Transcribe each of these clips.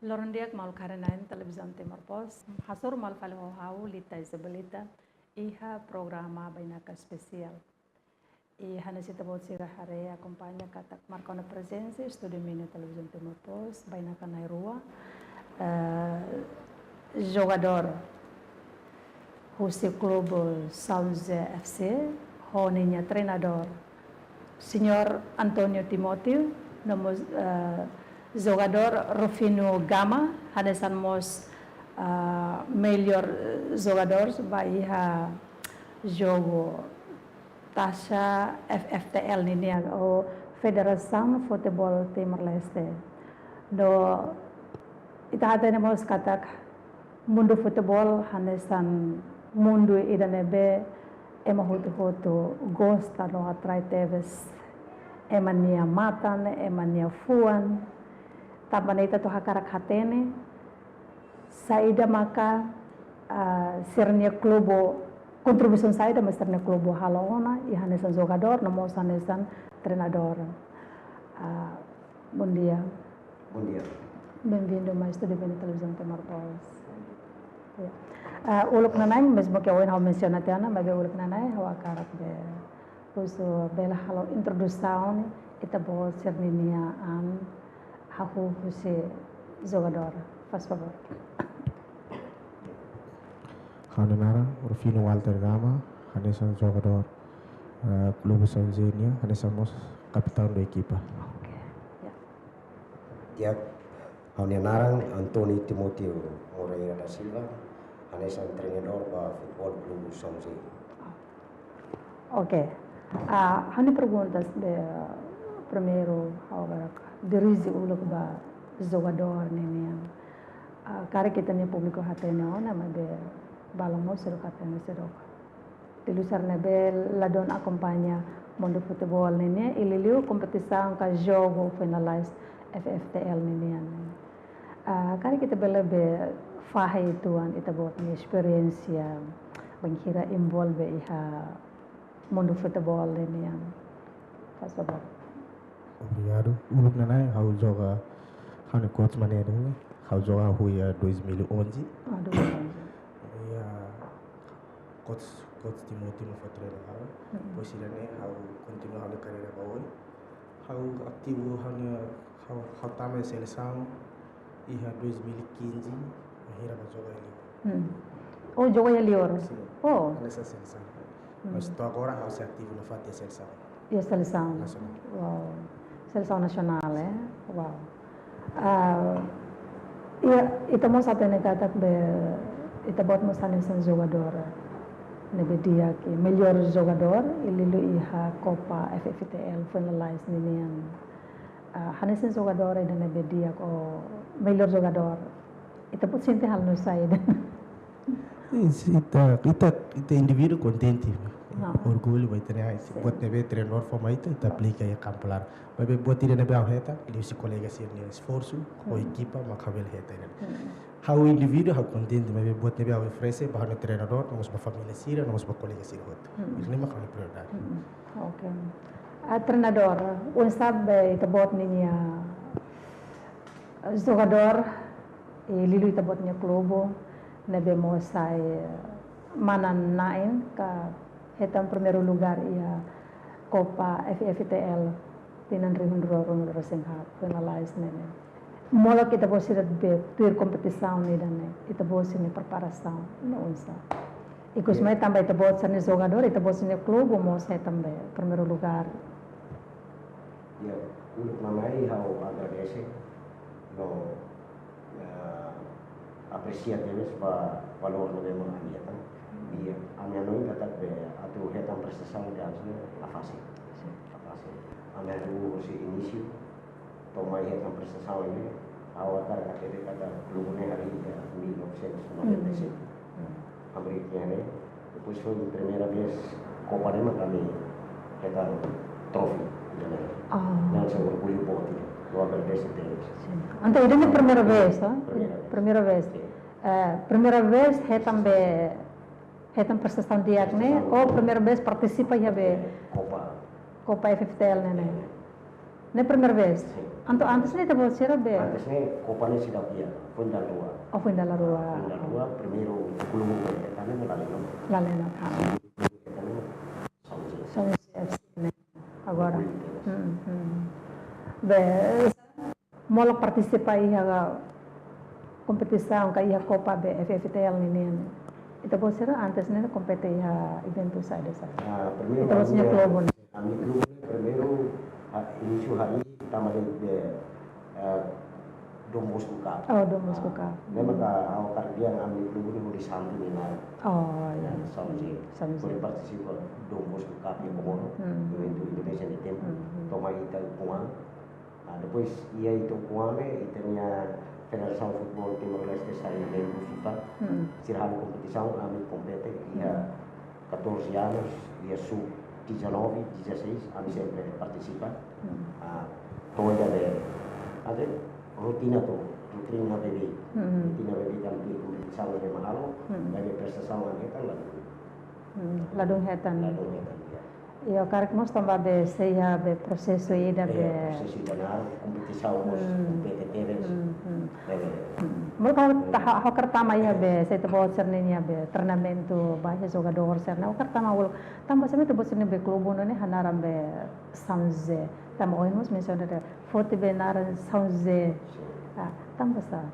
Lorondiak mal karenain televisão Timor Post, hasur mal fale hau lita isabelita, iha programa bainaka spesial. E hanesita bot sira hare acompanha katak marcona presença studio mini televisão Timor Post, bainaka na rua. Jogador Husi Clube Saunze FC, honinya treinador Senhor Antonio Timoteo, nomos jogador Rufino Gama, hanesan mos melhor jogadores vai jogo taxa FFTL nini o Federação Futebol Timor-Leste. Do ita temos katak mundo futebol hanesan mundo idanebe emahutu gosta no atrai teves emania matan emania fuan tabaneta to hakarak hatene saida maka sernia klubo contribuição saida mas sernia klubo halona e hanesan jogador namo hanesan treinador. Bom dia. Bom dia. Bem-vindo mais tudo bem na televisão Timor Post. Uluk nanay mesmo que eu não mencionei tiana mas uluk nanay hawa karak be uso bela halo introdução ita bo sernia an hahu husi jogador. Faz favor. Hanenara Rufino Walter Gama, hanesan jogador Clube Sanzenia, hanesamos capitão da equipa. Okay. Tiap Hanenara Antoni Timoteo Moreira da Silva, hanesan treinador ba Futebol Clube Sanze. Okay. Hani perguntas de primeiro agora dirige uluk ba jogador nini. Kare kita ni publiko hatene ona mas de balamo serok hatene serok. Dilusar nebe ladon acompanha mundo futebol nini ililiu kompetisi ka jogo finalize FFTL nini. Kare kita belebe fahai tuan ita bot ni experiência banghira involve iha mundo futebol nini. Faz favor. Obrigado. Uluk nanay how joga hane coach maneiro, how joga huia 2011. Ya coach Timoteo no fatrela pois irane how continua hane carreira baoi. How ativo hane how tama seleção e 2015 hira ba joga ali. Oh, joga ali ora. Oh, nessa seleção. Mas tô agora how se ativo no fato de seleção. E a seleção nacional. Wow. Seleção nacional, Wow. Ita mo sa tinatatak be ita bot mo sa nisan jogador nebe dia ki melhor jogador ililu iha Copa FFTL finalize ninian. Hanesan jogador ida nebe dia ko melhor jogador. Ita put sinte hal no side. Ita indivíduo contente. Orgulho vai ter aí. Buat nebe treinador forma itu ita aplica ya campelar. Vai buat tidak nebe au heta, ele se colega se ele esforço, o equipa makabel heta. How indivíduo how contente, mas buat nebe au oferece bahwa treinador, nós ba família sira, nós ba colega sira hot. Ini makabel prioridade. Okay. Treinador, un sabe ita bot ninya jogador lilu ita bot niya klubo nebe mo sai manan nain ka hetan primeiro lugar ia Copa FFTL tinan rihundro sengha finalize nene mola kita bosi be tuir kompetisião ni dane kita bosi ni preparação no unsa ikus mai também ita bosi ni jogador ita bosi ni clube mo sai também primeiro lugar. Ya, uluk namai how agradece no aprecia teves ba valor no demo aniata. Iya, ame anoi kata be atu hetan prestação de asne a fase. Ame ru si início tomai hetan prestação ini awal kata clube ne hari 1997. Abri ne depois foi a primeira vez Copa Nema kami hetan trofi. Não se orgulho pouco. Não agradece deles. Então, ini primeira vez, Primeira vez. Primeira vez hetan prestação diagne ou primeira vez participa ya be Copa FFTL nene. Ne primeira vez. Anto antes ne tabo sira be. Antes nih Copa nih sudah dia, pun dah dua. Oh, foi da rua. Pun dah dua, primeiro clube tadi mulai não. Lá lena. São FC, né? Agora. Be mola participar aí a competição que ia Copa be FFTL ni. Ito po sira antes ne compete a evento sa desa. Primeiro Ito po sinya clube. Kami clube primeiro início hari kita masih de Dom Bosco Cup. Oh, Dom Bosco Cup. Memang kalau kerja kami clube ni di Santo Nina. Oh, ya. Sampai boleh participar Dom Bosco Cup yang Komoro, evento Indonesia di tempo. Toma kita kuan. Depois ia itu kuan itu nya Federação Futebol Timor-Leste sai dentro do FIFA. Sirhan competição, kami compete ia 14 anos, ia sub-19, 16, kami sempre participa. Toda ada rotina rutina bebê. Rotina bebê kami competição de mahalo, bagi prestação kita lalu. Ladung hetan. Lalu kita. Yo karak mos tamba be seya be proseso ida be. Proseso ida competição mos PTT Mo ka kartama ya be se tabo cerninya be treinamento bahaya jogador serna o kartama wol tamba se tabo cerni be klubo no ne hanaram be samze tamba o mos menciona de forte be nara samze tamba sa.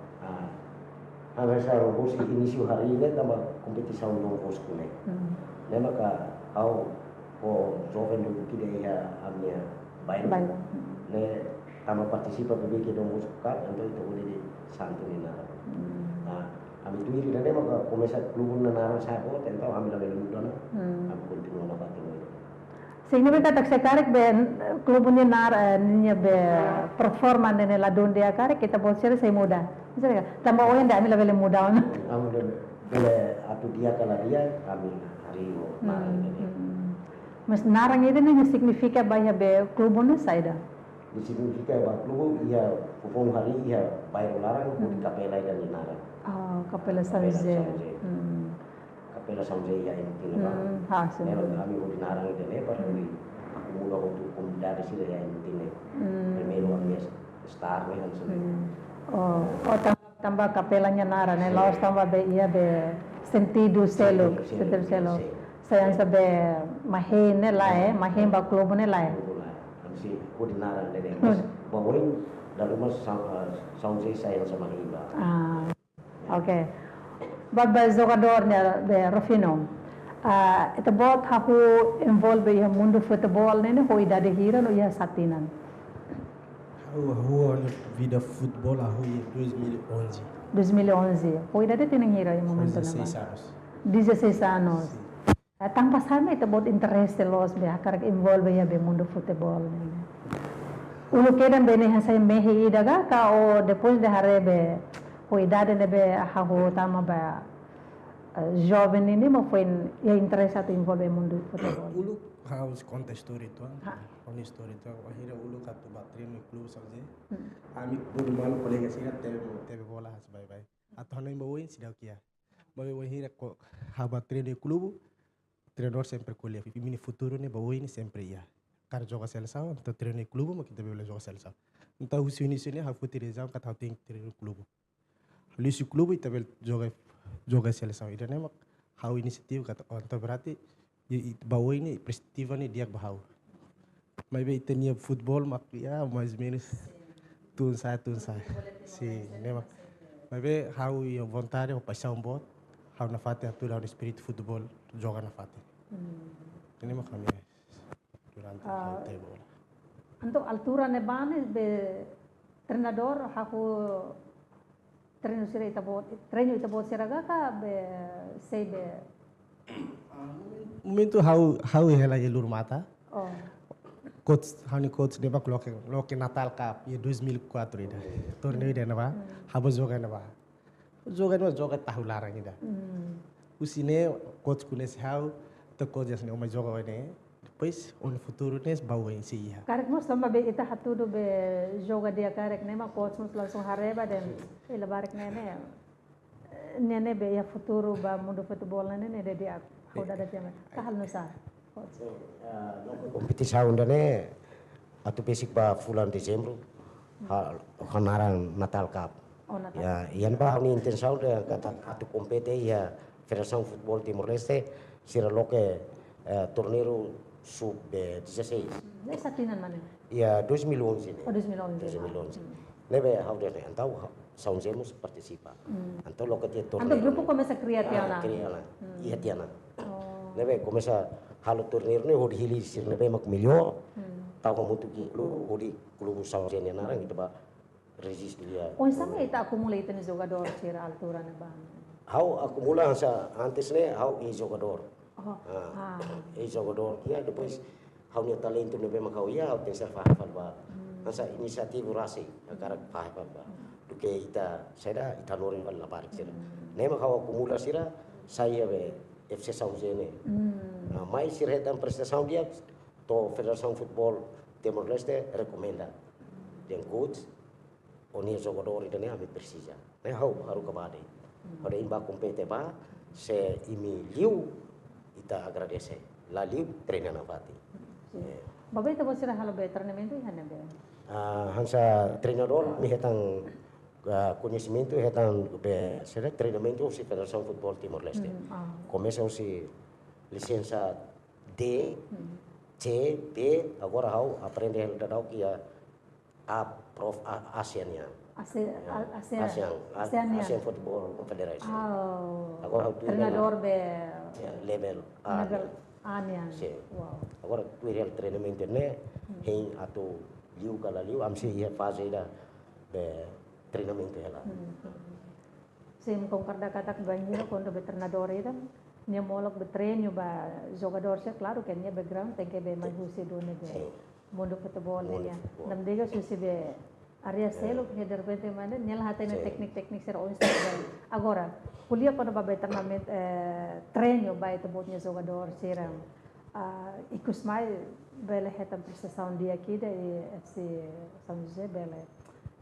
Agak saya rumus início hari ini tambah competição no Bosco né. Lembra que ao o jovem do que dia a minha bairro né tambah participa bebê que Dom Bosco Cup então itu boleh di Santo Nina. Kami tu iri dan maka komesa clube na naran sa ko tento kami lawe ludo na. Kami continue na batong. Sehingga kita tak sekarik be klubu ni nar niya be performa nene la donde akare kita bolsere sai muda. Misalnya tambah oyen da amila bele muda ona. Kami bele atu dia kala dia kami hari naran ini. Mas narang itu ni significa bahaya be klubu ni saida. Di significa bah klubu ia pupung hari ia bayar larang di kapela dan di naran. Oh, Kapela Samze. Kapela Samze ya ini tinggal. Kalau kami di narang itu lebar di muda untuk pemuda di sini ya ini tinggal. Primero kami star nih kan sudah. Tambah kapelanya nara, ne laos tambah be ia be sentido selo. Sayang sabe mahin ne lae, mahin ba klubu ne lae. Kami di narang deh. Bawain dari mas Samze sayang sama iba. Okay. Baba jogador ne be Rufino. Ito bot haku involve ya mundo futebol ne ho ida de hira no ya satinan. Aku vida futebol aku em 2011. 2011. Ho ida de tinang hira yung momento na. 16 anos. 16 anos. Tang pasame ito bot interest los be akar involve ya be mundo futebol ne. Ulo kedan be ne sa mehi ida ka o depois de harebe o idade ne be haho tama ba jovem ini mo foi ya interessado envolver mundo futebol. Ulu house conta story tu, oni story tu. Akhirnya ulu katu bateri no club saja. Ami bodo malu kolega sih tebe bola has bye bye. Atau hanya bawa ini sudah kia. Bawa akhirnya ko habateri no club, treinador sempre colhe. Mini futuro ne bawa ini sempre ya. Cara joga seleção, então treino no club, mas kita boleh joga seleção. Então o início ne hafu tirezão kata tem treino no club. Luiz clube também joga seleção. Itu nama hau inisiatif kata orang berarti bawa ini peristiwa ni dia bahau. Mas be itenia futebol mak ya mais menos tun saya. Si nema. Mas be hau yang vontade o paixão bot hau na fate atu da espírito futebol joga na fate. Ini mak kami durante o tempo. Untuk altura ne bane be treinador haku treino ita bot siraga ka be sei be momento how ela elur mata oh coach deba loke Natal Cup ya 2004 ida torneio ida naba habo joga tahu larang ida usine coach kunes how te coach jasne oma joga ne depois on futuro nes bawa em si karek mos lama be ita hatudo be joga dia karek ne ma coach mos langsung hareba dan ela barek nene be ya futuro ba mundo futebol nene de dia hauda da jama kahal nusa coach competição dane atu pesik ba bulan Desember hanarang Natal Cup. Oh, Natal. Ya, iyan ba ni intensaw de kata atu kompete ya Federação Futebol Timor-Leste sira loke torneio sub-16. Sa tinan man. Ya 2011 Oh, 2011. 2011. Nebe how de antau São Zemos participa. Antau loke tie torneio. Anto grupo começa a criar tiana. Criala. Iya tiana. Oh. Nebe começa halo torneio ne hodi hili sir nebe mak milio. Tau mutu ki hodi clube São Zemos narang itu ba resist dia. Onde sama ita accumulate ni jogador sira altura na ba? How acumula sa antes ne how jogador. Oh. Jogador kia depois how ni talento ne be makau ya how pensar faham ba. Asa inisiatif rasi akarak faham ba. Duke ita seda ita norin bal lapar sira. Ne makau acumula sira saya be FC São Zene. Mai sira dan prestação dia to Federação Futebol Timor-Leste recomenda. Den coach oni jogador ida ne ame precisa. Ne how haru kabade. Pada imba kompete ba se imi liu ita agradece. La liu treina na pati. Babai ita sira halo be treinamento ihana be. Hansa treinador mi hetang conhecimento hetang be sera treinamento si Federação Futebol Timor-Leste. Começa si licença D, C, B, agora how aprende dadau kia A Prof ASEAN ya. ASEAN Football Federation. Agora how treinador be level A. Level A niyan. Wow. Agora tu real treinamento ne hein atau liu kala liu amsi ia fase da be treinamento ela. Sim concorda katak banhiro quando be treinador ida nia molok be treino ba jogador se claro que nia background tem que be mais husi do ne be mundo futebol nia. Nam dega susi be area selo que de repente mana nia lah hatena teknik-teknik ser on agora kuliah quando ba be treinamento treino ba itu botnya jogador seram ikus mai bele heta prestação dia aqui da FC São José bele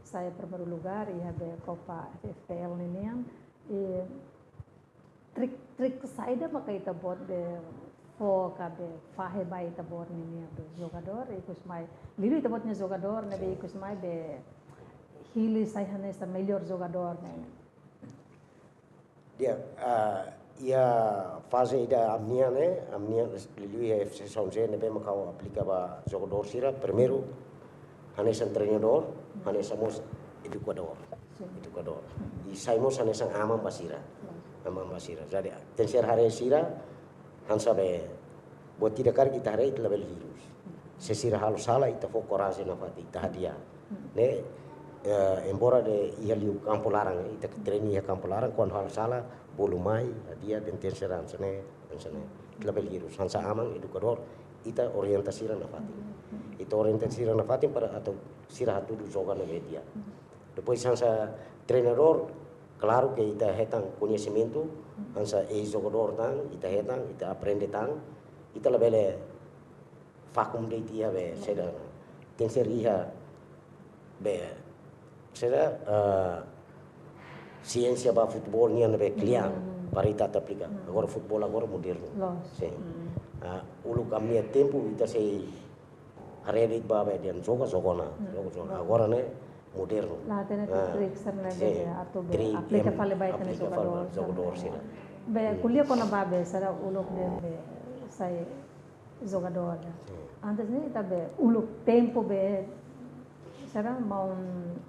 saya primeiro lugar e habe Copa FPL ninian e trik saya dah makai tabot be foca be fahe bai tabot ninian be jogador ikus mai liru tabotnya jogador nabe ikus mai be hili saya hanya sa melhor jogador né dia ia fase ida amnia liu FC São José nabe makau aplica ba jogador sira primeiro hanesan treinador hanesamos educador e saímos hanesan amam basira jadi tenser hari sira hansa be buat tidak kar kita hari itu level virus sesira hal salah ita fokorase na fati ita hadia ne embora de ia liu campo larang ita treni ia campo larang kon hal salah bolumai dia den tenser hansane level virus hansa amam educador ita orientasi na fati itu orientasi na fati para atau sira hatu du joga na media depois hansa treinador claro que ita hetang conhecimento hansa jogador tang ita hetang ita aprende tang ita labele fakum de dia be seda tenser iha be seda ciência ba futebol ni be kliang para ita aplica agora futebol agora moderno sim ulu kami tempo ita sei aredik ba be dian joga agora ne moderno. Lah tena trik serna be atau be aplica fale baik tena jogador sira. Be kuliah kona ba be sara uluk be sai jogador. Antes ni ita be uluk tempo be sara mau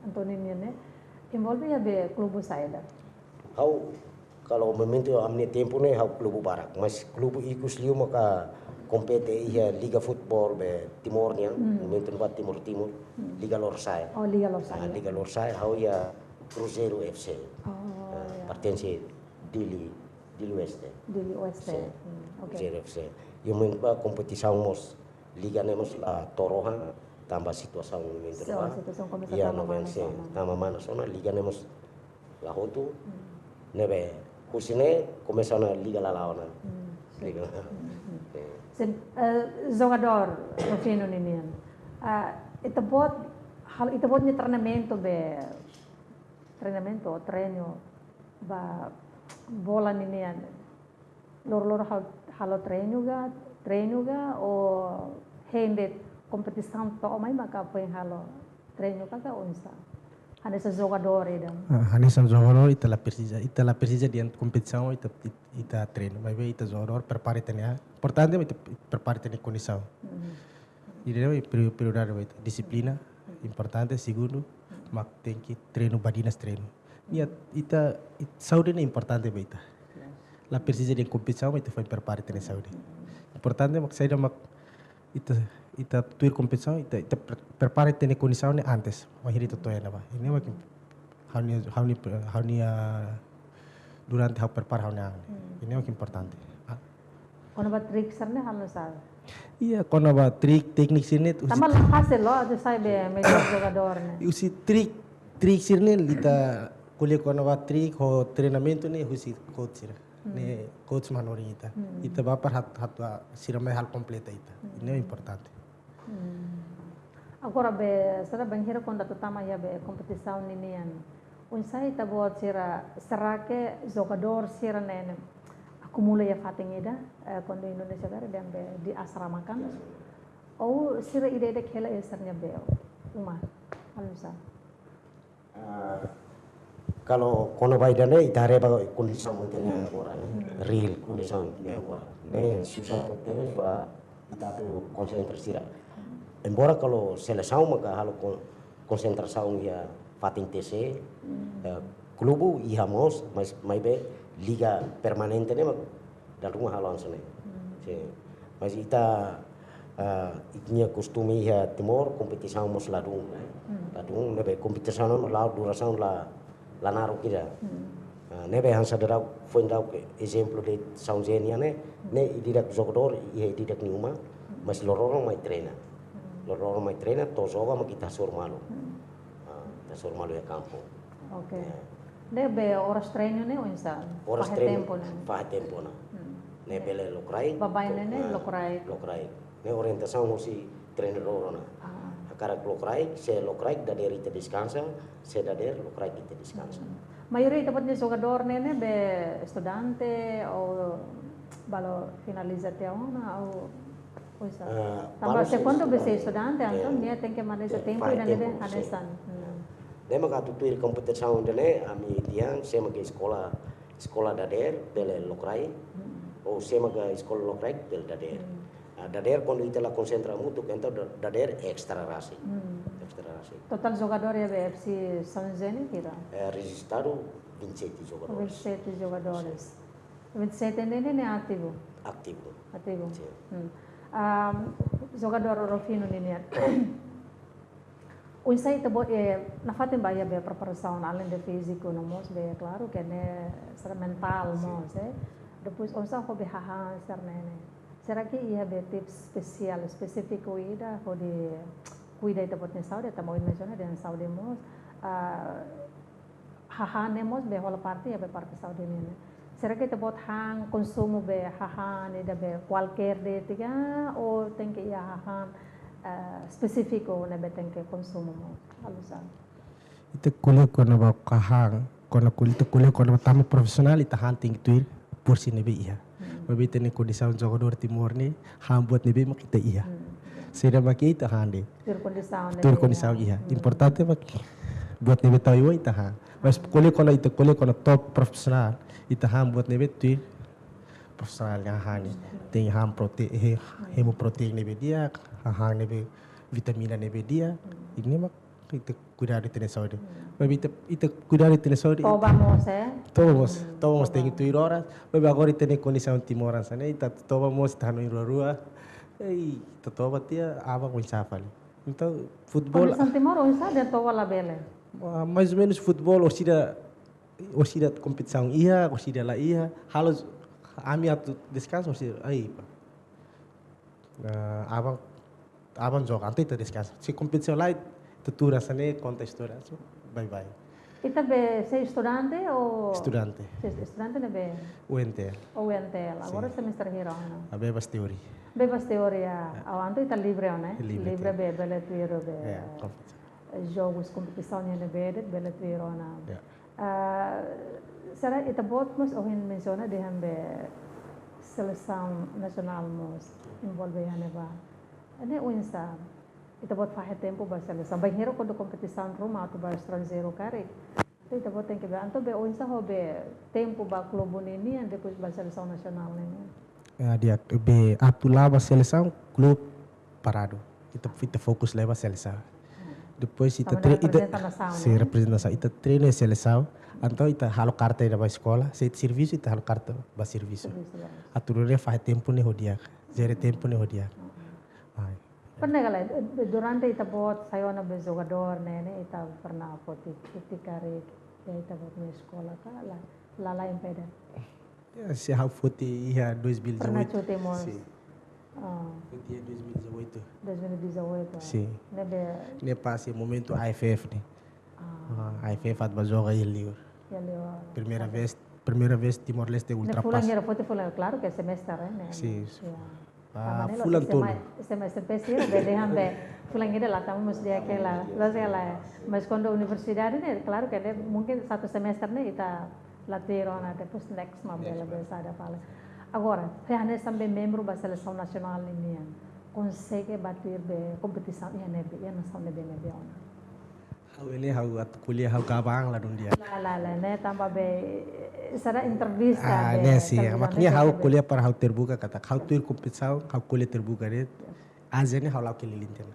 Antonio ne envolve ya be klubu saida. How kalau momento amne tempo ne how klubu barak mas klubu ikus liu maka kompete ia Liga Futbol be Timor niang momento buat Timor Liga Lorsai. Oh Liga Lorsai. Liga Lorsai how ya Cruzeiro FC. Pertence Dili Oeste. Dili Oeste. Cruzeiro FC. Yo memba competição mos Liga nemos la Torohan tambah situação momento ba. Ya no vence tama mana sona Liga nemos la Hotu. Nebe kusine começa na Liga la Laona. Liga. Jogador Rufino ninian. Itabot ni treinamento be treino ba bola ninian. Lor halo treino ga o hendet competição to mai maka po yang halo treino kaka unsa. Hanya sa jogador ida. Hanya jogador ita la precisa di competição ita treino, mas ita jogador prepara tenia. Importante ita prepara tenia condição. E deve prioridade ita disciplina, importante segundo, mak tem que treino badinas treino. E ita saúde é importante ita. La precisa di competição ita foi prepara tenia saúde. Importante mak saída mak ita tuir competição ita prepara tenia condição antes, mas itu to ya ba. Ini mak haunia durante hau prepara haunia. Ini mak importante. Kono ba trik sarne halo sa. Iya, kono ba trik teknik sini Tama hasil lo aja saya be melhor jogador ne. Usi trik sini lita kuliah kono ba trik ho treinamento ne usi coach sira. Ne coach manori ita bapar hat siramai hal completa ita. Ini importante. Agora be sara banhira konda tutama ya be competição ninian. Unsai ita buat sira serake jogador sira nene. Acumula ya fating ida quando Indonesia gara dan be di asrama kan. Ou sira ide kela esarnya be uma halusa. Kalau kono baidane itare ba kondisi mungkin orang real kondisi orang. Susah terus ba kita tu konsentrasi. Embora kalau seleção maka halo konsentração ya fating TC klubu ihamos mas be liga permanente ne dal rumah halo ansone. Mas ita itnya costume ya timor competição mos ladung nebe competição la duração la naru kira. Nebe han sadara foi dau exemplo de São Zenia ne ididak jogador e ididak niuma mas lororo mai treina. Lororo mai treina to joga ma kita surmalo. Ta surmalo ya campo. Okay. Nebe horas treino ne unsa? Horas treino fa tempo na. Nebe le lokrai. Babai ne lokrai. Lokrai. Ne orientação hosi treinador na. Akara lokrai, se lokrai da der ita descansa, se da der lokrai kita descansa. Maioria dapat de jogador ne be estudante ou balo finalizate ona ou usa. Tambah segundo be se estudante então dia tem que manejar tempo e nebe anesan. Nema ka tutuir competição dele ami diang sema ke sekolah dader bele lokrai ou sema ke sekolah lokrai bel dader. Dader quando ita la concentra muito então dader extra rasi. Extra rasi. Total jogador ya BFC São Zeni kira? Registrado 27 jogadores. 27 jogadores. 27 ne ativo? Ativo. Ativo. Jogador Rofino ini unsai tabo na fatin ba ya be preparação além de físico no mos be claro que né ser mental mos depois onsa ho be haha ser nene. Será que ia be tips spesial spesifiko ida ho de cuida ita botne saúde tamo mencionar dan saúde mos haha nemos be hola parte ya be parte saúde nene. Será que tebot hang konsumo be haha ne da be qualquer de tiga ou tem que ia haha spesifiko ne be tem que konsumo mo alusan. Ita kuliah kono ba kahang kono kuliah kono tamu profesional ita hunting tuir por si nebe iya. Mabita ni kondisão jogador timor ni buat nebe makita iya. Sira makita hande. Tur kondisão iya. Importante mak buat nebe tahu ita ha. Mas kuliah kono top profesional ita buat nebe tuir profesional yang hani. Tem protein hemoprotein nebe dia, nebe vitamina nebe dia. Ini mak kita cuidar de saúde. Mas ita cuidar de saúde. Todos tem que ir horas. Mas agora tem condição de morar sana. Ita todos tá no rua. Ei, todos tia aba com safali. Então futebol. Condição de morar onde ada todos lá bele. Mais ou menos futebol osida competição ia, osida lá ia. Halos ami atu descanso osida aí. Abang joga ante itu descanso. Se competição lá tutura sana contexto so bye. Ita be se estudante ou Estudante. Estudante ne be UNTL. UNTL. Agora semestre hiro no. Bebas teori. Bebas teoria. Awanto ita libre ne. Libre be bele tuiro be. Jogos competição ne be bele tuiro na. Será ita bot mos ohin menciona de hambe seleção nacional mos envolve hane ba. Ane unsa Ita bot fahe tempo ba seleção. Bem hero quando competição rumah tu ba estrangeiro kare. Ita bot tem que be anto be oinsa ho be tempo ba clube ini and depois ba seleção nacional ini. Dia be atulah ba seleção clube parado. Kita fokus leva seleção. Depois ita representação. Ita treina seleção. Então ita halo carta da ba escola. Se serviço ita halo carta ba serviço. Aturure fahe tempo ne hodia. Zere tempo ne hodia. Pernah kali durante ita bot sayo na be jogador nene ita pernah poti kare ita bot na sekolah ka la lain peda. Ya se hau foti ia 2018. Pernah cuti mo. Sim. Foti 2018. 2018. Sim. Ne passe momento AFF ne. AFF at ba joga ele. Primeira vez Timor-Leste ultrapassou. Fulan era foti fulan claro que é semestre né. Sim. Fulan todo. Semestre pesquisa dejan be fulan era lá estamos dia aquela mas quando a universidade né claro que é mungkin satu semestre né ita latirona depois next mabela besada fala. Agora, Fernando também membro da seleção nacional ini consegue bater be competição ya nação nebe ona. Hau at kuliah hau kabang lah dia. Ne tambah be sada entrevista be. Ne sih, makanya hau kuliah para hau terbuka kata hau tuir kompetisi hau kuliah terbuka deh. Azene hau lau keliling tiana.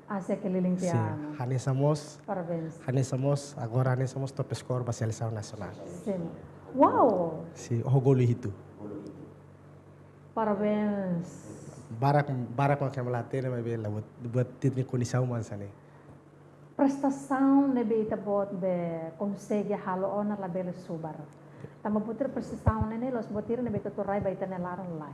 Asia keliling tiana. Hane Samos. Parabéns. Hane Samos, agora Hane Samos top score ba seleção nacional. Sim. Wow. Si gol itu. Parabéns. Barak macam latih nama be lah buat titik kondisi sana. Prestação nebe ita bot be consegue halo ona la bele subar. Tamba putir prestação nene los botir nebe ita torai ba ita nelaron lai.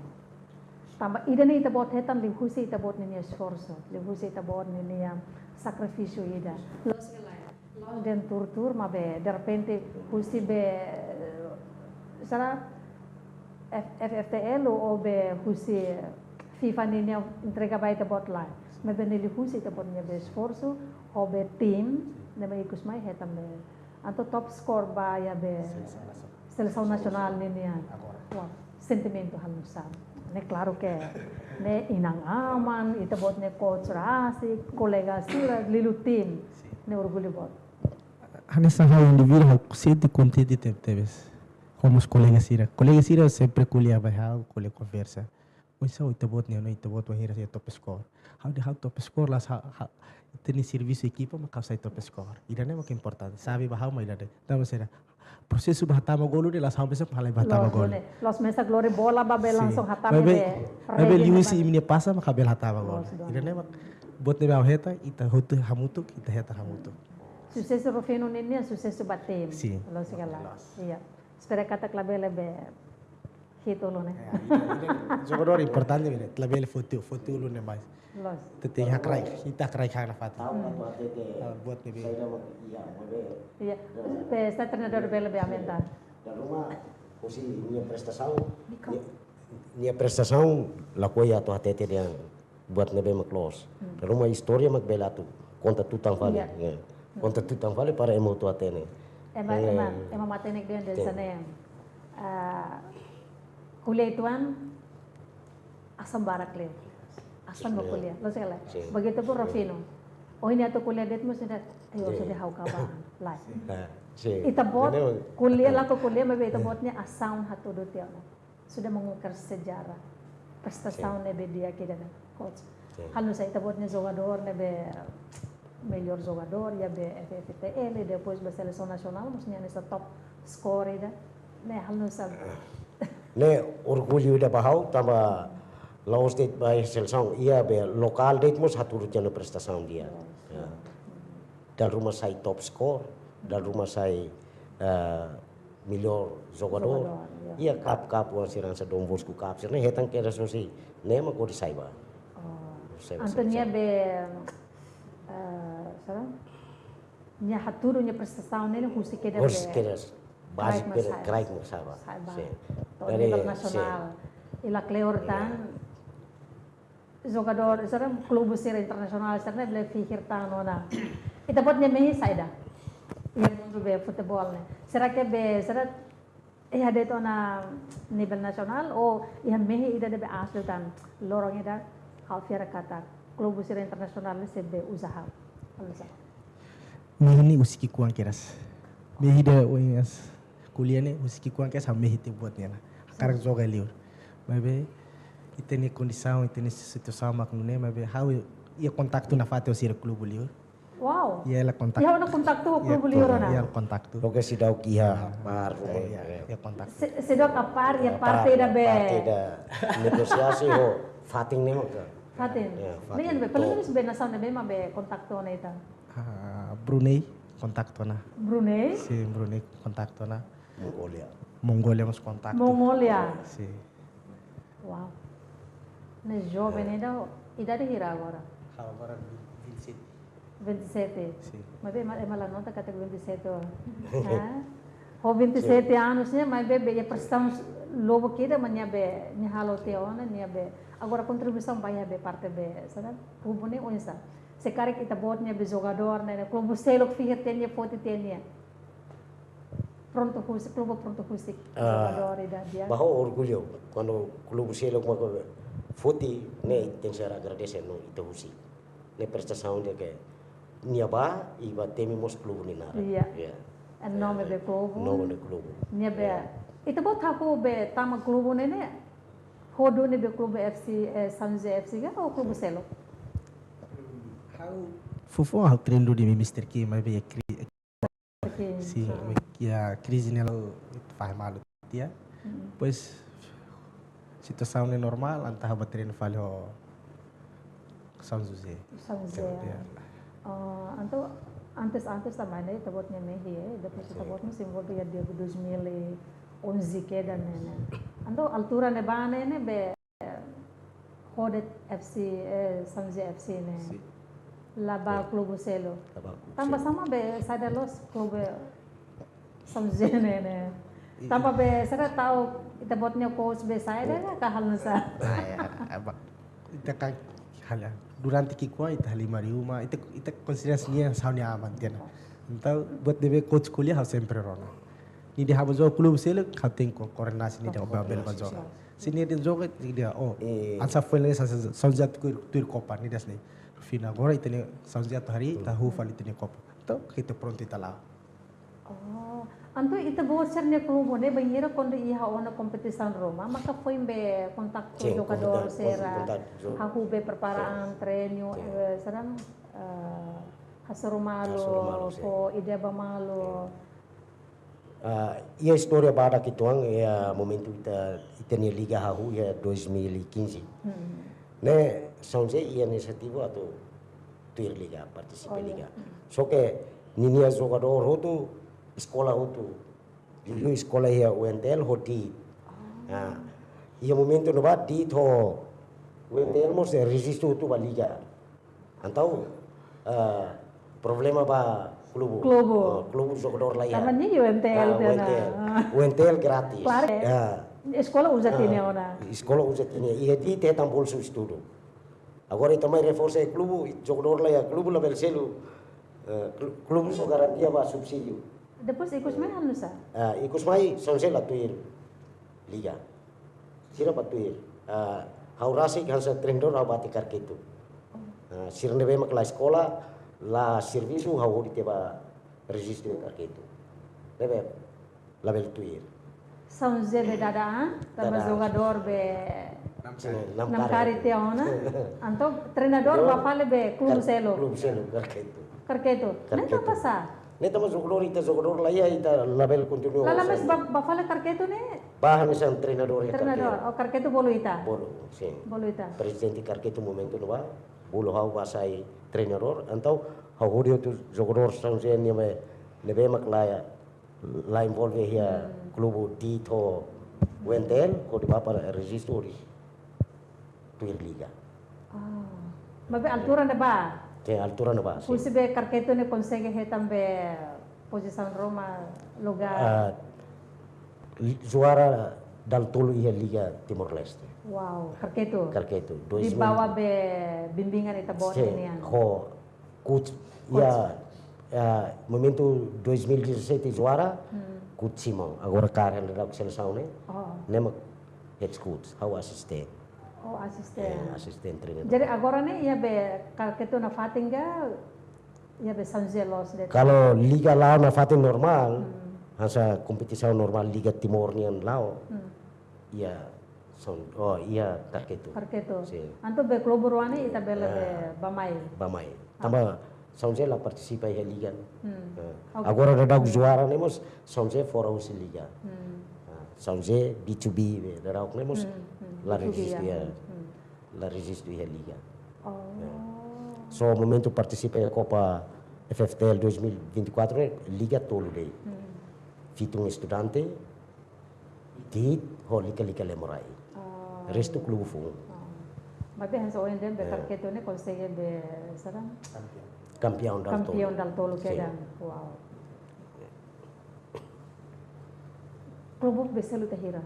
Tamba ida ne ita bot hetan li husi ita bot nini esforço, li husi ita bot nini sacrifício ida. Los den tur ma be de repente husi be sara FFTL ou be husi FIFA nini entrega ba ita bot lai. Me benili husi ita bot nini esforço. Obe tim, nema ikus mai hetam be. Anto top score ba ya be seleção nacional niya. Wow, sentimento halusan. Ne claro que ne inang aman, ita bot ne coach rasi, kolega sira lilu tim. Ne orgulho bot. Hane sa hau indivíduo hau sente contente tebes. Como os colegas sira sempre kuliah ba hau, kuliah conversa. Oisa ita bot ne no ita bot wahira sa top score. Hau top score las teni serviço equipa mas causa top score. Ida ne mak importante. Sabe bahau mai ida. Tama sera. Prosesu bahatama gol de las hampe se halai bahatama gol. Los mesa glory bola babe langsung hatame be. Babe liusi imni passa mak kabel hatama gol. Ida ne mak bot ne heta ita hotu hamutuk ita heta hamutuk. Sucesso Rufino nini sucesso batem. Sim. Lo segala. Iya. Espera kata klabele be hito lo ne. Jogador importante mire. Klabele foto lo ne mais. Los. Teteh kita krai kana fata. Buat ne be. Iya. Pe sta treinador bele be amenda. Da rumah usi minha prestação la coisa tu atete dia buat nebe maklos. Da rumah historia mak bela tu conta tu tang vale. Conta tu tang vale para emo tu atene. Emang matenik dia dari sana yang kuliah ituan asam barak le. Asam kuliah, lo sekali. Begitu pun Rafino. Oh ini atau kuliah dia mesti dah, ayo sudah hau kabar lah. Ita bot kuliah lah kuliah, tapi ita botnya asam hatu dotiak. Sudah mengukir sejarah. Prestação nebe dia kita kan, coach. Kalau saya ita botnya jogador nebe melhor jogador, ya be FFTL, depois be seleção nacional, maksudnya nessa top score ida. Ne halu sab. Ne orgulho da bahau tamba Laos state by seleção ia be lokal date mos haturutnya na prestação dia. Dan rumah saya top score, dan rumah saya melhor jogador. Ia kap wa sirang sa Dom Bosco kap sirne hetang kera sosi nema ko di saiba. Antonia be nya haturu nya prestação nele husi keda be. Husi keda basic be kraik mo saiba. Dari nasional. Ila Cleortan jogador sekarang klub besar internasional sekarang boleh fikir tanona. Kita buat mehi saida. Yang muncul be football ne. Será que be será ada itu na nivel nasional oh yang mehi ida be asal tan lorong ida halfiara kata klubu sira internasional sebe usaha. Mehini usiki kuang keras. Mehida uingas kuliah ne usiki kuang keras mehite buatnya na. Karang joga liur. Mabe itene condição, itene situação maknune mabe how ia kontaktu na fate osir klubu liur. Wow. Ia ela kontak. Ia na kontaktu klubu liur na. Ia kontaktu. Lo que si dau kia par. Ia kontaktu. Sedok apar ya parte da be. Parte da negosiasi ho fating ne mo. Fatin. Dengan be paling be nasaw na be mabe kontakto na ita. Brunei kontakto na. Brunei? Si Brunei kontakto na. Mongolia. Mongolia mas kontakto. Mongolia. Si. Wow. Na jovem ainda idade hira agora. Agora 27. 27. Si. Mas bem, é malanão tá até 27. Ho 27 anos né, mas bebe ya prestamos lobo kida manya be ni halo teona ni be. Agora contribuição vai be parte be, sabe? Klubo ne onsa. Se cara kita bot ni be jogador né, klubo selok fiher tenia poti tenia. Pronto hus, klubo pronto hus jogador ida dia. Bajo orgulho quando clube selo com foti ne tem ser agradecer no itu husi. Ne prestação de que niaba iba temimos clube ni nara. Iya. En nome be klubo. Nome de clube. Nia be. Itu bot aku be tama klubo ne. Hodo ne be klubo FC San Jose FC ga ou klubo selo. Fofo ao treino de Mr. Kim, mas veio sim, que a crise nela faz mal dia. Pois situação é normal, antah a treino falho São José. São José. Anto antes também né, tabotnya mehi depois tabotnya simbol dia 2011 que dan né. Anto altura ne bane ne be Hodet FC São José FC né. Laba Clube Selo. Tambah sama be sada los Clube São José né. Tambah be sada tahu kita botnya coach be saya dah kahal nusa. Ita kan hala durante que qua ita halima riuma ita consideração saunya aman tiana. Então buat debe coach kuliah harus sempre rona. Ni dia habazo Clube Selo kau tengko koordinasi ni dia babel bazo. Sini dia joga dia ansa foi nessa São José tuir copa ni dia sini. Fina agora e tem São José hari tahu fali tem copa. Então kita pronto ita lá. Oh, anto ita bosser ne klubo ne banheira quando ia a uma competição Roma, maka foi be contato jogador sera, hahu be preparaan treino, serang hasarumalo, po ideba malo. E a história para que tuang é momento ita ni liga hahu ya 2015. Ne São José ia inisiativa atau tuir liga partisipa liga. So que ninia jogador hotu sekolah hotu. Dulu sekolah ia UNTL hoti. Ia momento no bat di tho UNTL mos resistu tu ba liga. Antau problema ba klubu jogador lain. Namanya UNTL UNTL gratis. Escola usat ini ona. Escola usat ini. Ia di te tampol su estudo. Agora também reforça o clube, jogador lá, clube lá Belcelo, clube só garantia ba subsídio. Depois ikut main anu sa? Ikut main São José lá tuir liga. Sira ba tuir. Haurasi kan sa trendor abati karketu. Sirne be makla sekolah la serviço hau di teba registro karketu. Lebe label tuir. São José be dadaan, tambah jogador be nam kari teona. Anto treinador ba fale be Clube Selo. Clube Selo karketu. Karketu. Neta pasa? Neta mas jogador lá ia ita label continua. Lala mas ba fale karketu ne? Bahan sa treinador ya. Treinador, o karketu bolu ita. Bolu, sim. Bolu ita. Presidente karketu momento no ba. Bolu hau basai treinador, antau hau hodio tu jogador São José ni me lebe maklaya la envolve here clube Tito UNTL ko di bapa registro di tuir liga. Mabe altura na ba? Tem altura na ba? Kung sibe karketo ne consegue tambe posição Roma lugar. Juara dal tolo ia liga Timor Leste. Wow, karketo. Karketo. Di bawah be bimbingan ita bawah ini yan. Ho coach ya momento 2017 juara coach Simão agora cara da seleção né nema head coach how assistant Oh, asisten. Asisten treinador. Jadi agora nih ya be kalau kita na fatinga ya be São José los de. Kalau liga lao na fatin normal, hasa kompetisi normal liga timor nian lao. Iya, iya tarketo. Tarketo. Sì. Anto be klubu ruani ita bela be bamai. Bamai. Tambah São José la participa ya liga. Okay. Agora ada juara nemos São José fora us liga. São José B2B darau nemos la registro ya. La registro ya liga. Oh. So momento participa ya Copa FFTL 2024 liga tolo dei. Fitung estudante di ho liga lemorai. Resto klubu fu. Mabe hansa oen dem be tarketo ne consegue be sarang Campeão dal tolo. campeão dal tolo kedan. Wow. Klubu beselu tahira.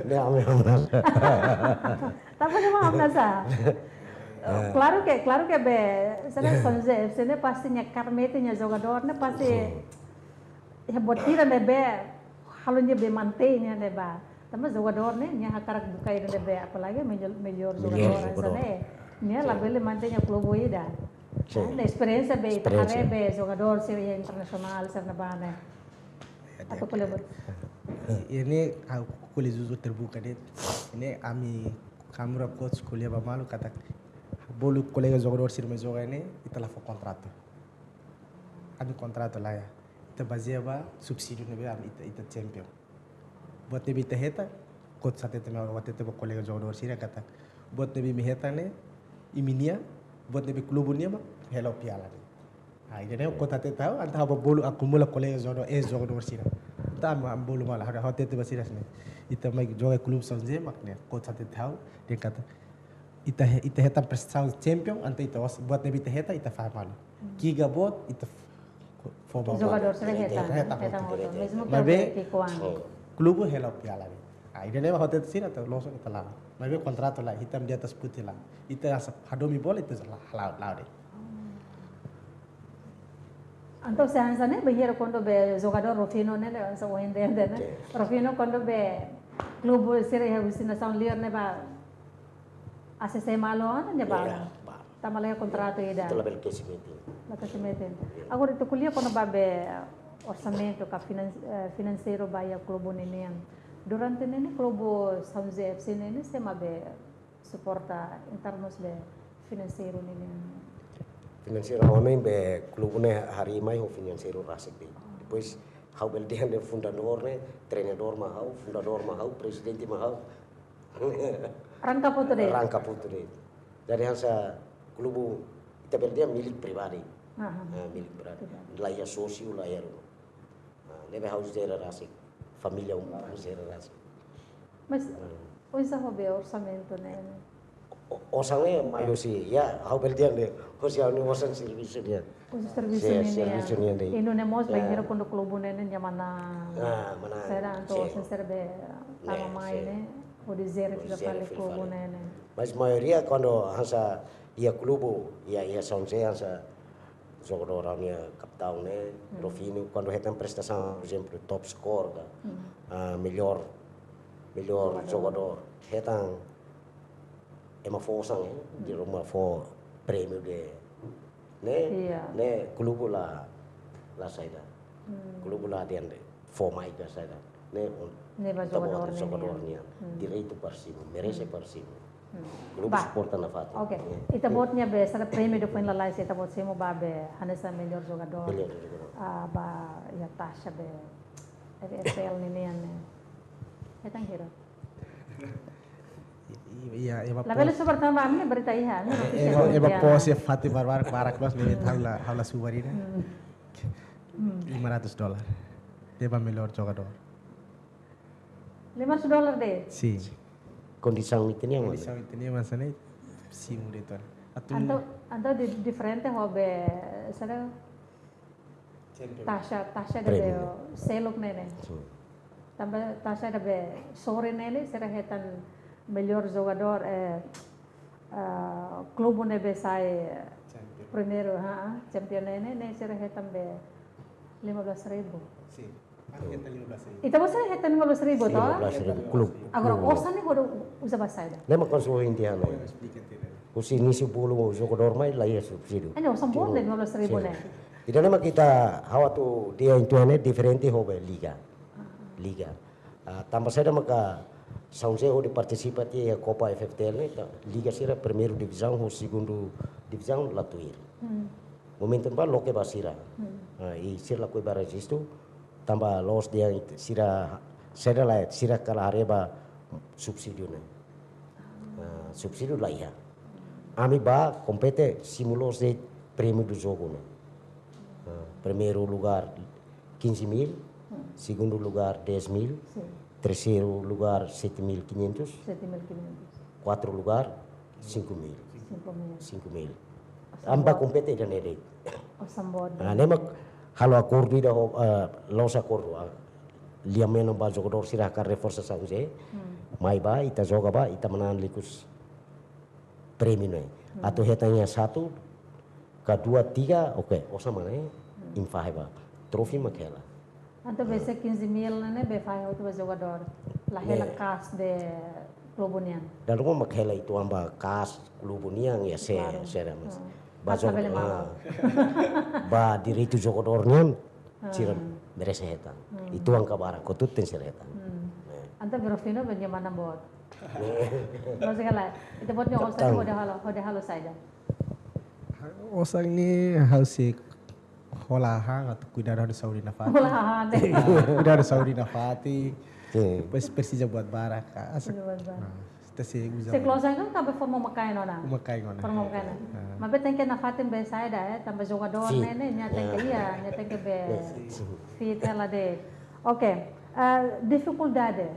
Ne ame amna. Tapi dia mau nasa. Claro que be, será São José, você não passa nya carmete nya jogador, não passa ya buat tira ne be, halunya be mantenya ne ba. Tapi jogador ne nya hakarak bukai ne be, apalagi melhor jogador sana ne la bele mantenya klubu ida. Na experiência be, tare be jogador seria internasional serna bane. Atau pelebut. Ini kuliah Zuzu terbuka deh. Ini kami coach kuliah Bamalu kata bolu kolega jogador sirme joga ini ita lá for contrato. Kami contrato lá ya. Ita baseia subsídio nebe ita champion. Buat nebi ita heta coach sate tema waktu itu kolega jogador sirme kata buat nebi mi heta ne iminia buat nebi klubunya ba hello piala. Jadi aku tak tahu antara apa bolu akumula kolega jogador sirme. Tama am bolu malah ada hotel itu basiras nih. Ita mai joga klub São José maknya coach sate tahu dia kata ita heta prestasi champion ante ita buat nebi ita heta ita faham. Kiga bot ita forma Jogador sering heta motor. Mesmo que klubu hello piala ni. Ida nema hotel sini atau langsung ita lah. Mabe kontrato lah hitam di atas putih lah. Ita hadomi bola itu lah deh. Anto seansa ne behira quando be jogador Rufino ne sa o entende ne. Rufino quando be klubu sire ha visinação lir ne ba ACC malo ne ba. Tamalaya contrato ida. Ito label kesimete. La kesimete. Agora itu kuliah quando ba be orçamento ka financeiro ba ya klubu ne. Durante ne klubu São José FC ne se ma be suporta internos be financeiro ne. Financeiro homem be clube ne hari mai ho financeiro rasik di. Depois hau bel dia de fundador ne, treinador mahau, presidente mahau. Rangka putu de. Dari hansa klubu ita bel dia milik pribadi. Milik pribadi. Laya sosio laya ru. Nebe hau zera rasik. Família zera rasik. Mas hoje hobe orçamento ne. Osangnya mayo sih ya hau bel dia de hosia ni wasan service dia. Serviço ne. Ino ne mos banheiro quando klubu ne nyamana. Mana. Será anto serbe tama mai ne. O dizer que para klubu ne. Mas maioria quando hansa ia klubu ia São José hansa jogadornya kapitão né, Rufino quando retam prestação, por exemplo, top score, melhor jogador, retam uma força de uma for prêmio de né klubu lá saída, klubu lá dentro for mais da saída, né jogadornya direito para cima, merece para cima. Grupo suporta na fata. Ok. Ita botnya be sa prêmio do point lalai ita bot semo ba be hanesa melhor jogador. Ba ya tasha be FPL ni ne. Eta hero. Iya, La bela super tamba amne berita iha. Eba pos ya Fatih Barbar para kelas limit haula subarina. $500. Dia ba melhor jogador. $500 deh. Sim. Condição itu ni Condição itu ni masanya simu dito. Anto diferente hobe sada Tasha de selok nene. Tambah Tasha de sore nene será hetan melhor jogador clube nebe sai primeiro champion nene será hetan be 15,000. Sim. Ita basa heta 15,000 toh? 15.000 klub. Agora osa ni kodo usa basa ida. Lema konsumo indiano. Usi inisi puluh jogador mai lah ya subsidi. Ano usang buwan na 15,000 na. Ida nama kita hawa tu dia itu ane diferente hobe liga. Liga. Tambah saya maka saunse ho de participati a Copa FFTL ne liga sira primeiro divisão ho segundo divisão latuir. Momentum ba loke basira. I sira ko ba registro tambah los dia sira sira la sira kala areba subsidio ne. Subsidio lah ya. Ami ba compete simulos de prêmio do jogo né. Primeiro lugar 15.000, segundo lugar 10.000, terceiro lugar 7.500, 7.500. quarto lugar 5.000. 5.000. 5.000. Amba compete dan ere. Osang buwan. Nemak halo acordo ida los acordo. Liameno ba jogador sira ka reforça saúde. Mai ba ita joga ba ita menan likus prêmio né. Atau hetanya 1, kedua 3 oke, osa mana infahe ba. Trofi makela. Anto bese 15,000 na be fai auto jogador. Lahela kas de klubo niyan. Dan rumah makela itu amba kas klubo niang ya saya mas. Ba diri itu jogador niang cira meresa heta. Itu angka barang kotut ten sereta. Anto berofino benyaman bot. Lo segala itu bot nyo osa hode halo saida. Osang ni hausi holahan atau cuidar da saúde na fati. Holahan. Cuidar da saúde na fati. Pois precisa buat barak. Se closa kan kabe forma makai nona. Makai nona. Forma makai nona. Mabe tengke na fatin be saida tambah jogador nene nya tengke iya nya tengke be fit ela de. Oke. Dificuldade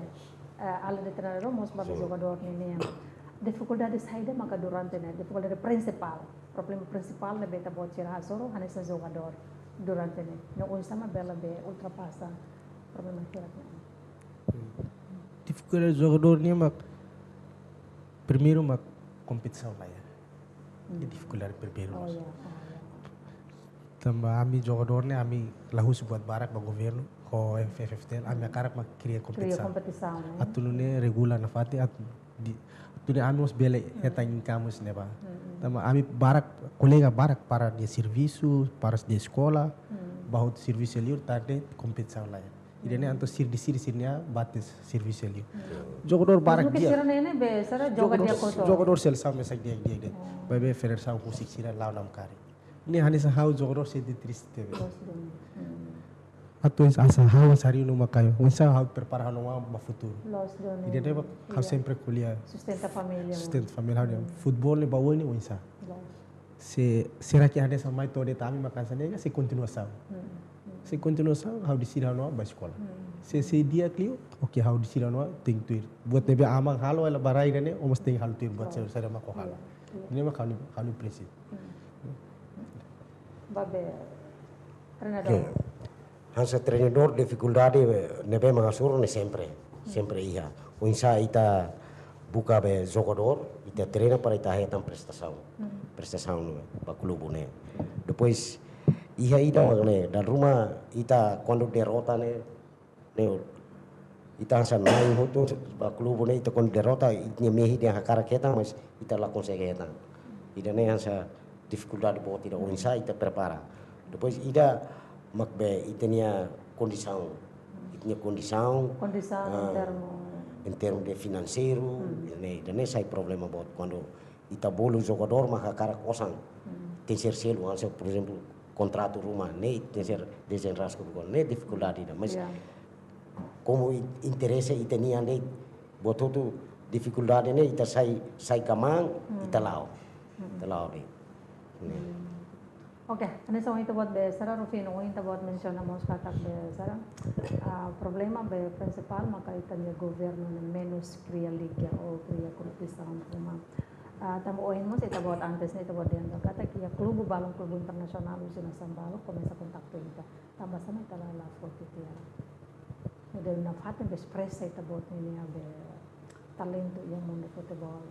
ala de treinador mos babe jogador nene. Dificuldade saida maka durante ne. Dificuldade principal. Problema principal ne beta bocir hasoro hanesa jogador durante ne. No unsama bela be ultrapassa problema kiratnya. Dificuldade jogador ni mak primeiro mak competição lá ya. Dificuldade primeiro. Oh ya. Tambah ami jogador ni ami lahus buat barak ba governo ko FFTL ami akarak mak cria competição. Atunu ne regula na fati at tudo anos bele eta incamus ne ba. Tambah ami barak colega barak para de serviço, para de escola, bahut serviço liur tade competição lá ya. Idene anto sir di sirnya bates serviço liur. Jogador barak dia. Sira nene be sara jogador dia koto. Jogador sel sama sak dia dia. Bebe ferer sa kusik sira law nam kari. Ini hanisa hau jogador se de triste be. Atau asa hau sari no makayo. Unsa hau prepara no ma futuro. Idene ba hau sempre kuliah. Sustenta família hau. Futebol ni bawol ni unsa. Será que ada sama itu ada tami makan sana se continuação. Se continuação hau disira no ba sekolah. Se dia clio, oke hau disira no ting tuir. Buat nebe amang halo ela barai dane omos ting halo tuir buat saya mako halo. Ini mah halo prinsip. Babe treinador. Hansa treinador dificuldade nebe mangasur ne sempre iya. Unsa ita buka be jogador, ita treina para ita hetan prestação no ba clube né. Depois ia ida né da rumah ita quando derrota né ita hansa naik hotu ba clube né ita quando derrota itnya mehi dia hakara kita mas ita la consegue hetan. Ida né hansa dificuldade bot ida unsa ita prepara. Depois ida makbe itnya condição em termos de financeiro, né sai problema bot quando ita bolu jogador maka cara kosang terceiro selo, por exemplo, contrato rumah, né terceiro desenrasco do né dificuldade da, mas como interesse itenia né bototo dificuldade né ita sai kamang ita lao deh. Oke, ini sama itu buat besar, Rufino, itu buat mention nama katak besar. Problema be principal maka itanya governo menos cria liga o cria competição rumah. Tamo oin mo ita buat antes ita buat dia kata kia klubu balong klubu internasional usina sambalo começa kontakto ita. Tambah sama ita la foto tia. Udah na fatin be expressa ita buat ini be talento yang mundo futebol.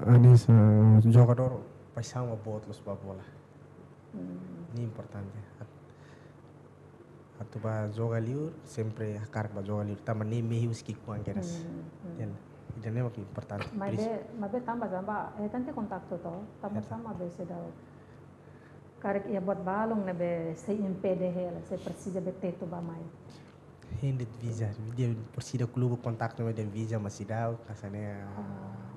Anis jogador paixão a bola, Ini importante. tu ba joga liur sempre hakar ba joga liur tamani mehi uski kuang keras. Dan idane mak importante. Mabe tambah sama tanti kontakto to tambah sama be se daw. Karek ia buat balong na be se impede hela se precisa be teto ba mai. Hindi visa, dia persida klubu kontak nama dia visa masih daw kasane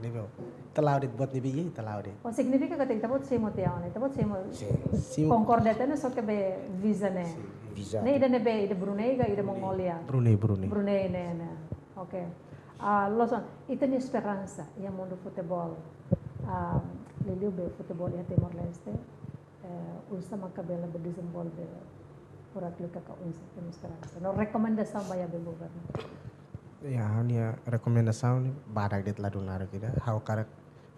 lebo. Talau det buat ni biye talau det. O significa que tabot se mo tiao ne tabot se mo Sim concordete ne so ke be visa ne. Visa. Ne ide ne be ide Brunei ga ide Mongolia. Brunei ne. Okay. Loson ite ni esperança ia mundo futebol. Liliu be futebol ia Timor Leste. Usa makabela be desenvolver por aplicar ka unsa tem esperança. No recomendação vai be governo. Ya, hanya recomendação ni barak det ladu nara kita. Hau karak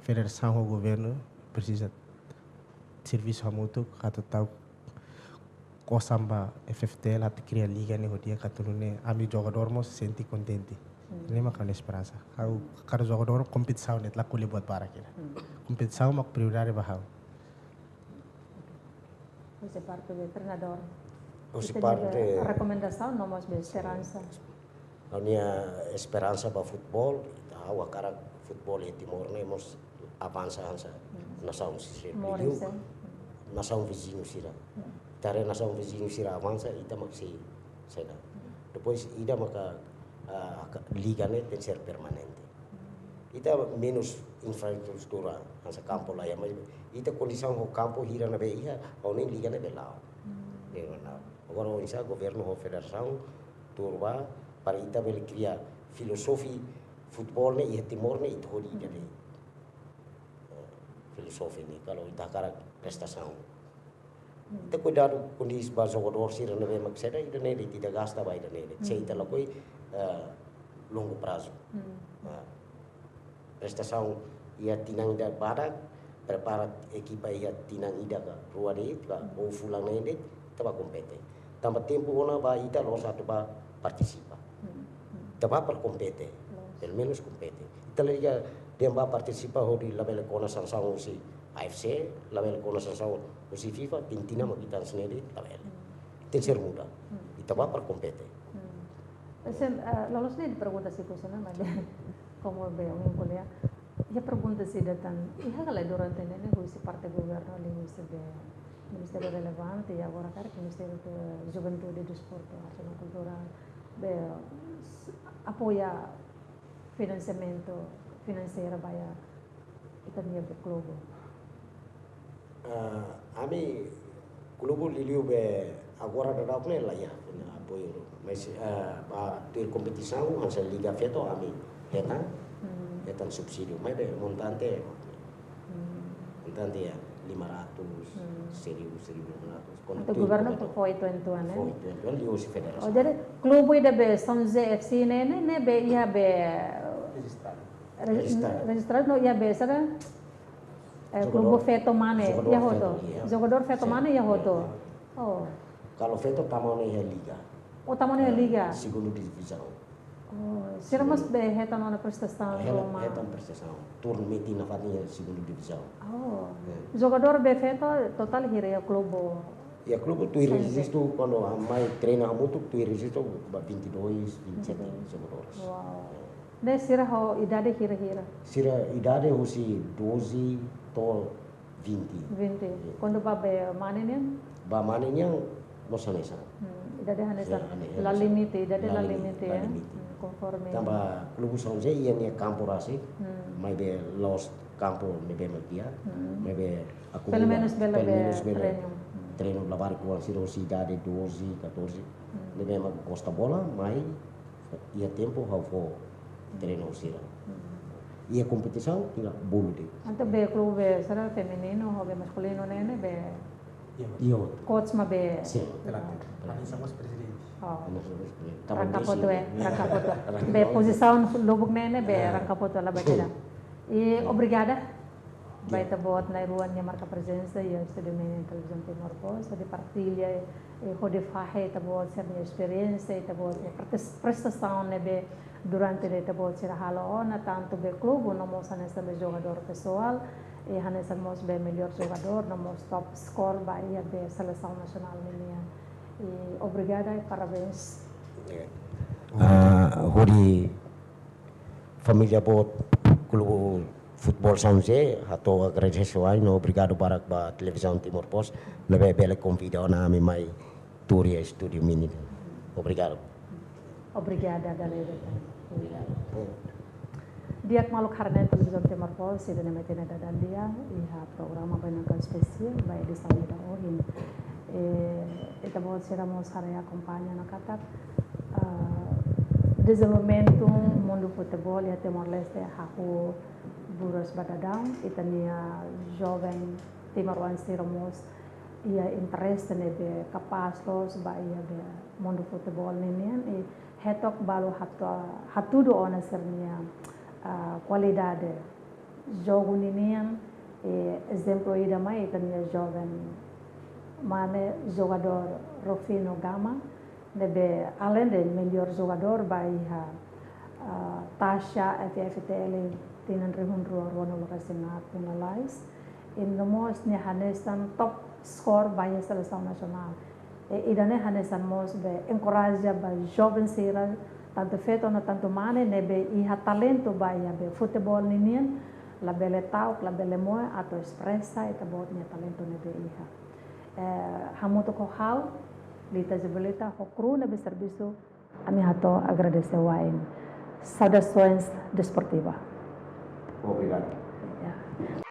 federação ho governo precisa serviço hamutu kata tau kosamba FFT la cria liga ni hodia katulune ami jogador mo senti contente. Ini makan esperança. Hau kar jogador competição net la kuli buat barak kita. Competição mak prioridade bahau. Você parte do treinador. Você parte recomendação não mais be esperança. A minha esperança para futebol, tahu akara futebol di Timor ne mos avança ansa nação sira. Nação vizinho sira. Tare nação vizinho sira avança ita maksi seda. Depois ida maka liga ne tem ser permanente. Ita menos infraestrutura ansa campo lá ya, ita condição ho campo hira na be ia, au nem liga ne be lao. Agora o insa governo ho federação turba para ita bel cria filosofi futebol ne ia Timor ne itu hodi dari filosofi ni kalau ita kara prestação ita cuidado kondisi ba jogador sira na be makseda ita ne tidak gasta ba ita ne ita lakoi longo prazo prestação ia tinang da barak prepara equipa ia tinang ida ka rua de ka o fulang ne taba compete tambah tempo ona ba ita lo satu ba participa taba per compete el menos compete ita liga dia ba participa ho di level kona sansang si AFC level kona sansang si FIFA tintina makita sendiri level tenser muda ita ba per compete lolos ni pergunta si kusana made como veo en kuliah ya pergunta si datan iha kala durante nene si parte governo li se be Ministério relevante e agora cara que Ministério da Juventude e Desporto, Arte e Cultura apoia financiamento financeiro vai itania do clube. Ami clube liliu be agora da dapne lah ya apoio, mas ter competição asa liga feto ami hetan subsídio, mas be montante ya 500, 1.500. Untuk governo foi tuan-tuan eh? Foi tuan-tuan di OSI federasi. Oh jadi klubu ida be São José FC ne be ia be registrado no ia be sana klubu feto mane ia hoto. Jogador feto mane ia hoto. Oh. Kalau feto tamane ia liga. Oh tamane ia liga. Segundo divisão. Oh, sirmas be hetan ona prestação Roma. Hetan prestação. Turno meti na fatinha segundo divisão. Oh. Jogador be feto total hira ya klubu. Ya clube tu registro quando a mai treina muito tu registro 22, 27 jogadores. Wow. De sira ho idade hira. Sira idade hosi 12 to 20. 20. Quando ba be manenyan? Ba manenyan mosanesa. Idade hanesa. La limite, idade la limite ya. Conforme. Tambah clube São José ia ne campo rasi. Mai be lost campo ne be makia. Mai be aku. Pelo menos bela treino lavar com a idade 12, 14. Ne be ma costa bola, mai ia tempo how for treino sira. Ia competição tinha bolo de. Ante be clube será feminino ou be masculino ne be. Io. Coach ma be. Sim. Kami sama presidente. Oh. Rangkapoto. Be posição lubuk ne be rangkapoto la batida. E obrigada. Vai tabot na ruannya marca presença e studio na televisão Timor Post, de partilha e de fahe tabot ser minha experiência, tabot prestação ne be durante de tabot ser halo na tanto be clube, não mostra nessa be jogador pessoal e hanesa mos be melhor jogador, não mos top score vai be seleção nacional minha. E obrigada e parabéns. Huri família bot clube futebol São José, hato agradeceu no obrigado para a televisão Timor Post, leve bela convida na mi mai turia estúdio mini. Obrigado. Obrigada, galera. Obrigada. Dia malu karena televisão Timor Post, ida nama tina dadan dia, iha programa banyak spesial, baik di sana da ohin. Ita buat seramos haraya acompanha na katak. Desenvolvimento mundo futebol ya Timor Leste haku buros badadang itania jovem Timor-Leste ramos ia interesse nebe capaz los ba ia be mundo futebol ninian e hetok balu hatudo ona sernia qualidade jogo ninian e exemplo ida mai itania jovem mane jogador Rufino Gama nebe além de melhor jogador ba ia Tasha FFTL tinan rehundro rono makasina penalais in nomos ni hanesan top score ba a seleção nacional e idane hanesan mos be encoraja ba jovem sira tanto feito na tanto mane nebe iha talento ba ia be futebol ninian la bele tau la bele moe ato expressa eta bot ni talento nebe iha hamuto ko hal lita jebelita hokru nebe serviço ami hato agradecer wain saudações desportiva. Obrigado. Yeah.